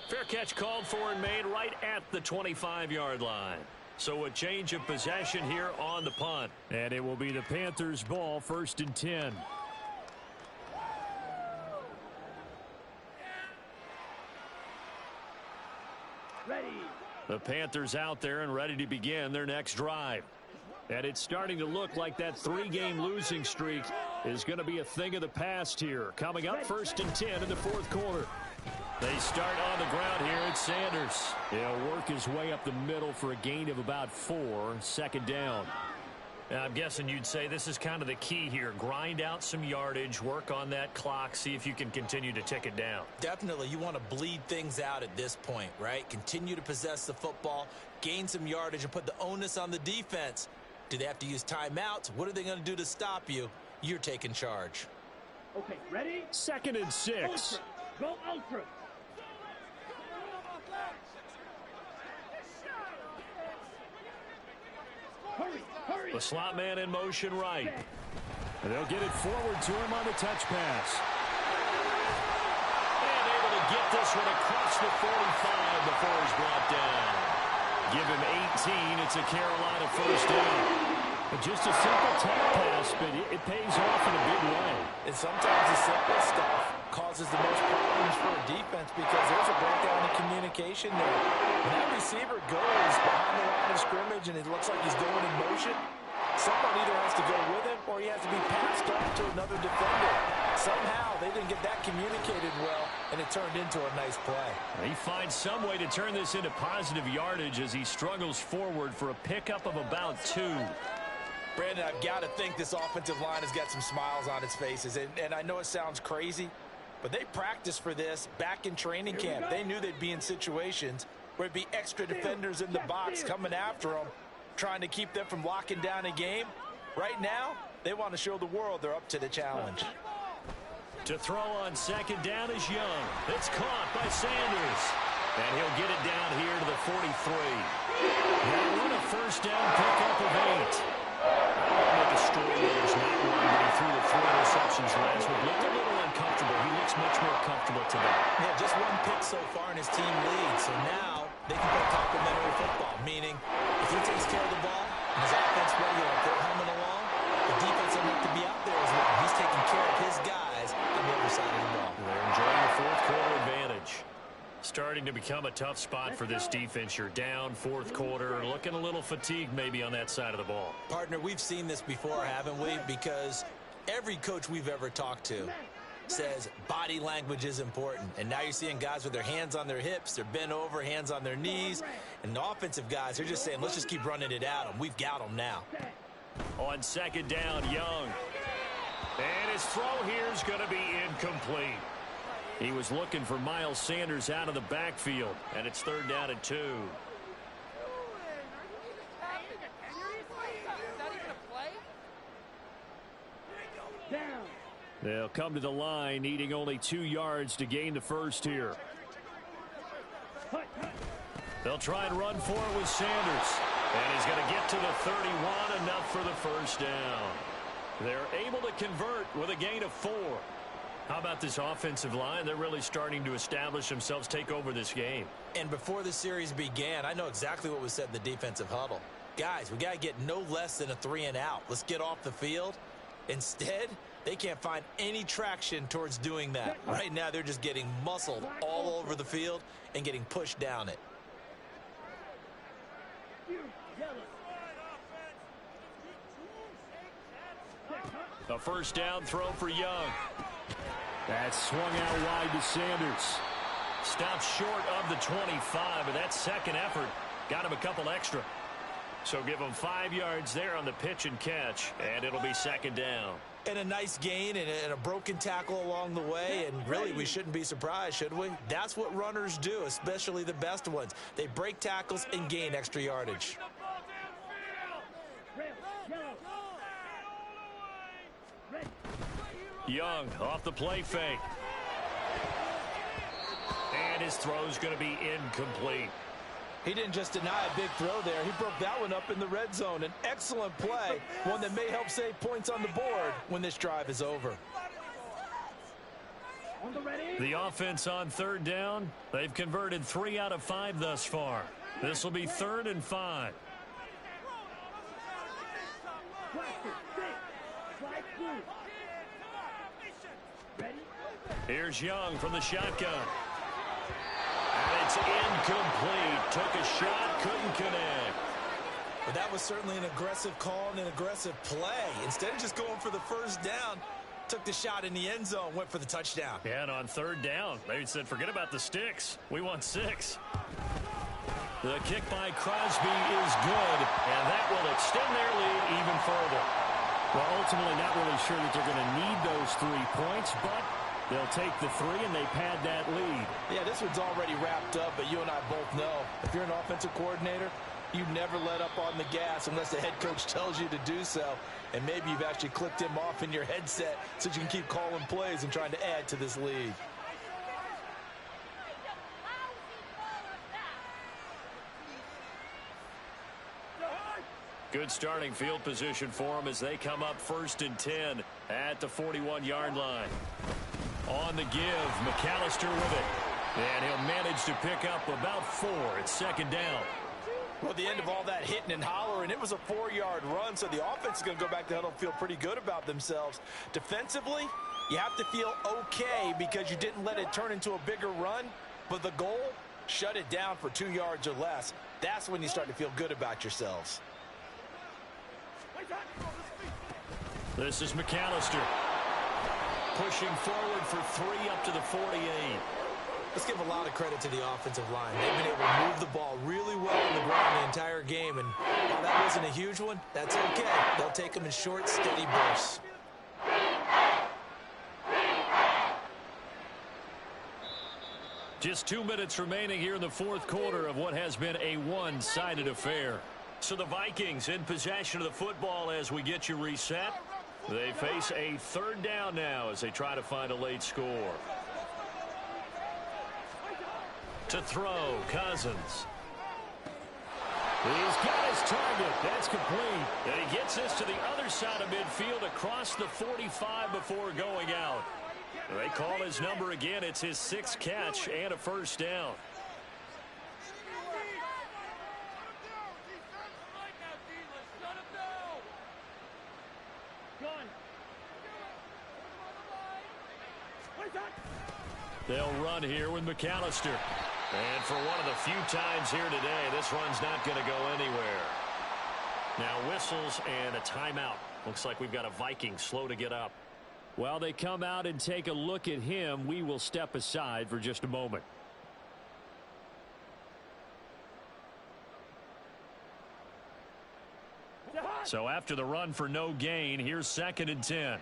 Fair catch called for and made right at the 25-yard line. So a change of possession here on the punt. And it will be the Panthers' ball, 1st and 10. Ready. The Panthers out there and ready to begin their next drive. And it's starting to look like that 3-game losing streak is going to be a thing of the past here. Coming up 1st and 10 in the 4th quarter. They start on the ground here at Sanders. He'll work his way up the middle for a gain of about 4, 2nd down. Now, I'm guessing you'd say this is kind of the key here. Grind out some yardage, work on that clock, see if you can continue to tick it down. Definitely, you want to bleed things out at this point, right? Continue to possess the football, gain some yardage, and put the onus on the defense. Do they have to use timeouts? What are they going to do to stop you? You're taking charge. Okay, ready? 2nd and 6. Ultra. Go ultra. Hurry, hurry. The slot man in motion right. And they'll get it forward to him on the touch pass. And able to get this one across the 45 before he's brought down. Give him 18. It's a Carolina first down. But just a simple tap pass, but it pays off in a big way. And sometimes the simple stuff causes the most problems for a defense because there's a breakdown in communication there. When that receiver goes behind the line of scrimmage and it looks like he's going in motion, someone either has to go with him or he has to be passed off to another defender. Somehow they didn't get that communicated well, and it turned into a nice play. He finds some way to turn this into positive yardage as he struggles forward for a pickup of about 2. Brandon, I've got to think this offensive line has got some smiles on its faces. And I know it sounds crazy, but they practiced for this back in training camp. They knew they'd be in situations where it'd be extra defenders in the box coming after them, trying to keep them from locking down a game. Right now, they want to show the world they're up to the challenge. To throw on 2nd down is Young. It's caught by Sanders. And he'll get it down here to the 43. Now run a first down pickup of 8. Make a story where there's not one, but he threw the 3 interceptions last week. Looked a little uncomfortable. He looks much more comfortable today. Yeah, just 1 pick so far in his team lead. So now they can play complementary football, meaning if he takes care of the ball and his offense ready, like they're humming along, the defense doesn't have to be out there as well. He's taking care of his guys on the other side of the ball. They're enjoying the 4th quarter advantage. Starting to become a tough spot for this defense. You're down fourth quarter, looking a little fatigued maybe on that side of the ball. Partner, we've seen this before, haven't we? Because every coach we've ever talked to says body language is important. And now you're seeing guys with their hands on their hips, they're bent over, hands on their knees. And the offensive guys, they're just saying, let's just keep running it at them. We've got them now. On second down, Young. And his throw here is going to be incomplete. He was looking for Miles Sanders out of the backfield, and it's third down and 2. They'll come to the line, needing only 2 yards to gain the first here. They'll try and run for it with Sanders. And he's going to get to the 31, enough for the first down. They're able to convert with a gain of 4. How about this offensive line? They're really starting to establish themselves, take over this game. And before the series began, I know exactly what was said in the defensive huddle. Guys, we got to get no less than a 3-and-out. Let's get off the field. Instead, they can't find any traction towards doing that. Right now, they're just getting muscled all over the field and getting pushed down it. A first down throw for Young. That swung out wide to Sanders. Stopped short of the 25, but that second effort got him a couple extra. So give him 5 yards there on the pitch and catch, and it'll be second down. And a nice gain and a broken tackle along the way, and really we shouldn't be surprised, should we? That's what runners do, especially the best ones. They break tackles and gain extra yardage. Young off the play fake. And his throw's going to be incomplete. He didn't just deny a big throw there. He broke that one up in the red zone. An excellent play, one that may help save points on the board when this drive is over. The offense on third down, they've converted 3 out of 5 thus far. This will be 3rd and 5. Here's Young from the shotgun. And it's incomplete. Took a shot, couldn't connect. But that was certainly an aggressive call and an aggressive play. Instead of just going for the first down, took the shot in the end zone, went for the touchdown. Yeah, and on third down, they said, forget about the sticks. We want 6. The kick by Crosby is good, and that will extend their lead even further. Well, ultimately, not really sure that they're going to need those 3 points, but they'll take the 3 and they pad that lead. Yeah, this one's already wrapped up, but you and I both know if you're an offensive coordinator, you never let up on the gas unless the head coach tells you to do so. And maybe you've actually clicked him off in your headset so you can keep calling plays and trying to add to this lead. Good starting field position for them as they come up 1st and 10 at the 41-yard line. On the give, McAllister with it. And he'll manage to pick up about 4. It's second down. Well, at the end of all that hitting and hollering, it was a 4-yard run, so the offense is going to go back to huddle and feel pretty good about themselves. Defensively, you have to feel okay because you didn't let it turn into a bigger run, but the goal, shut it down for 2 yards or less. That's when you start to feel good about yourselves. This is McAllister. Pushing forward for 3 up to the 48. Let's give a lot of credit to the offensive line. They've been able to move the ball really well on the ground the entire game. And while that wasn't a huge one, that's okay. They'll take them in short, steady bursts. Just 2 minutes remaining here in the fourth quarter of what has been a one-sided affair. So the Vikings in possession of the football as we get you reset. They face a third down now as they try to find a late score. To throw, Cousins. He's got his target. That's complete. And he gets this to the other side of midfield across the 45 before going out. They call his number again. It's his 6th catch and a first down. They'll run here with McAllister. And for one of the few times here today, this run's not going to go anywhere. Now whistles and a timeout. Looks like we've got a Viking slow to get up. Well, they come out and take a look at him. We will step aside for just a moment. So after the run for no gain, here's 2nd and 10.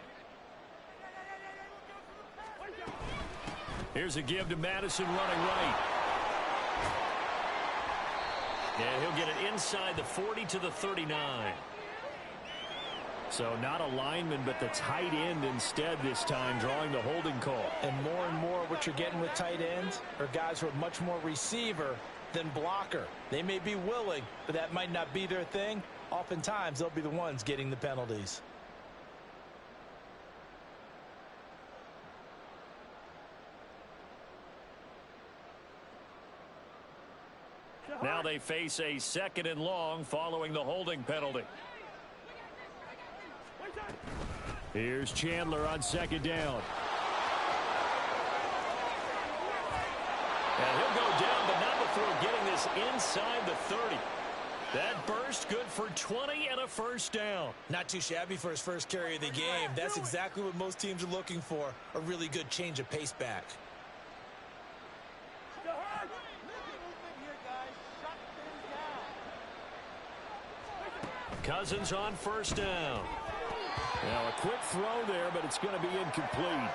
Here's a give to Madison running right. And he'll get it inside the 40 to the 39. So not a lineman, but the tight end instead this time, drawing the holding call. And more what you're getting with tight ends are guys who are much more receiver than blocker. They may be willing, but that might not be their thing. Oftentimes, they'll be the ones getting the penalties. Now they face a 2nd and long following the holding penalty. Here's Chandler on 2nd down. And he'll go down, but not before getting this inside the 30. That burst good for 20 and a first down. Not too shabby for his first carry of the game. That's exactly what most teams are looking for, a really good change of pace back. Cousins on 1st down. Now a quick throw there, but it's going to be incomplete.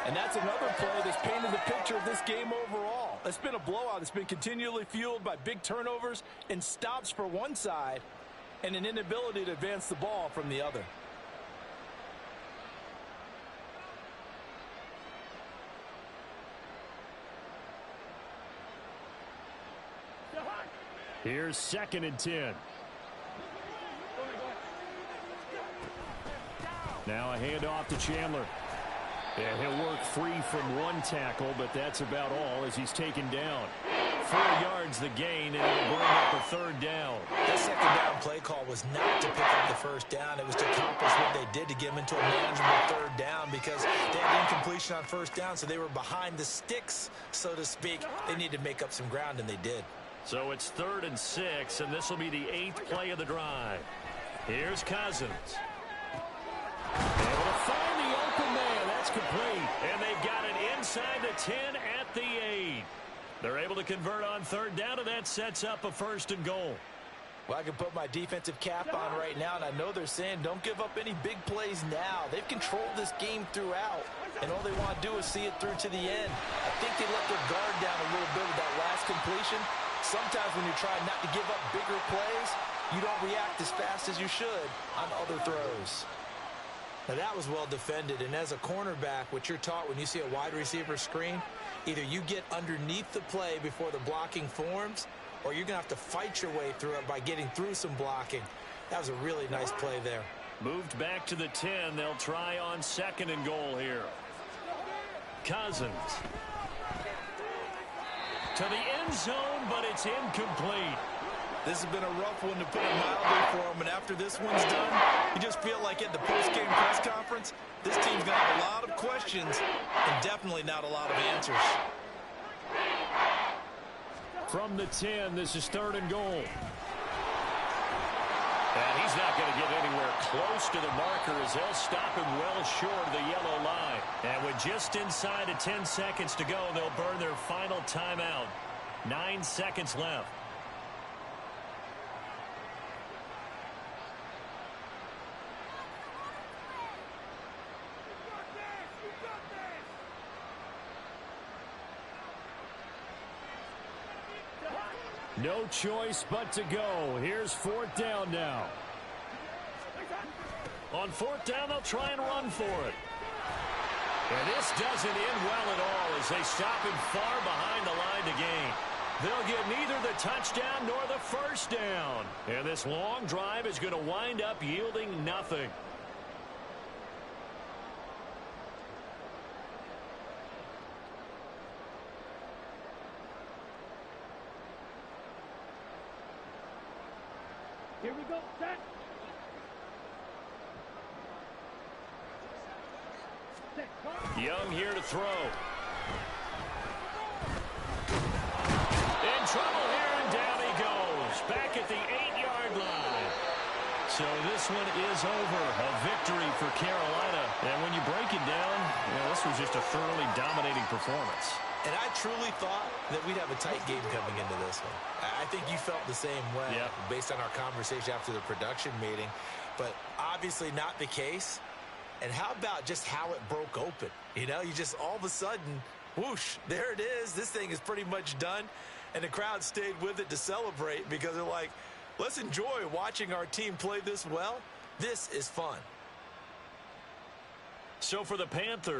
And that's another play that's painted the picture of this game overall. It's been a blowout. It's been continually fueled by big turnovers and stops for one side and an inability to advance the ball from the other. Here's 2nd and 10. Now a handoff to Chandler. Yeah, he'll work free from one tackle, but that's about all as he's taken down. 4 yards the gain, and it'll bring up a 3rd down. That 2nd down play call was not to pick up the 1st down. It was to accomplish what they did to get them into a manageable 3rd down because they had incompletion on 1st down, so they were behind the sticks, so to speak. They needed to make up some ground, and they did. So it's 3rd and 6, and this will be the 8th play of the drive. Here's Cousins. Able to find the open man. That's complete. And they've got it inside the 10 at the 8. They're able to convert on 3rd down, and that sets up a 1st and goal. Well, I can put my defensive cap on right now, and I know they're saying don't give up any big plays now. They've controlled this game throughout, and all they want to do is see it through to the end. I think they let their guard down a little bit with that last completion. Sometimes when you're trying not to give up bigger plays, you don't react as fast as you should on other throws. Now, that was well defended, and as a cornerback, what you're taught when you see a wide receiver screen, either you get underneath the play before the blocking forms, or you're going to have to fight your way through it by getting through some blocking. That was a really nice play there. Moved back to the 10. They'll try on 2nd and goal here. Cousins. To the end zone, but it's incomplete. This has been a rough one, to put it mildly, for him. And after this one's done, you just feel like at the post-game press conference, this team's going to have a lot of questions and definitely not a lot of answers. From the 10, this is 3rd and goal. And he's not going to get anywhere close to the marker as they'll stop him well short of the yellow line. And with just inside of 10 seconds to go, they'll burn their final timeout. 9 seconds left. No choice but to go. Here's 4th down now. On 4th down, they'll try and run for it. And this doesn't end well at all as they stop him far behind the line to gain. They'll get neither the touchdown nor the 1st down. And this long drive is going to wind up yielding nothing. Here we go, set. Young here to throw. trouble here, and down he goes. Back at the 8-yard line. So this one is over. A victory for Carolina. And when you break it down, this was just a thoroughly dominating performance. And I truly thought that we'd have a tight game coming into this one. I think you felt the same way based on our conversation after the production meeting. But obviously not the case. And how about just how it broke open? You just all of a sudden, whoosh, there it is. This thing is pretty much done. And the crowd stayed with it to celebrate because they're like, let's enjoy watching our team play this well. This is fun. So for the Panthers,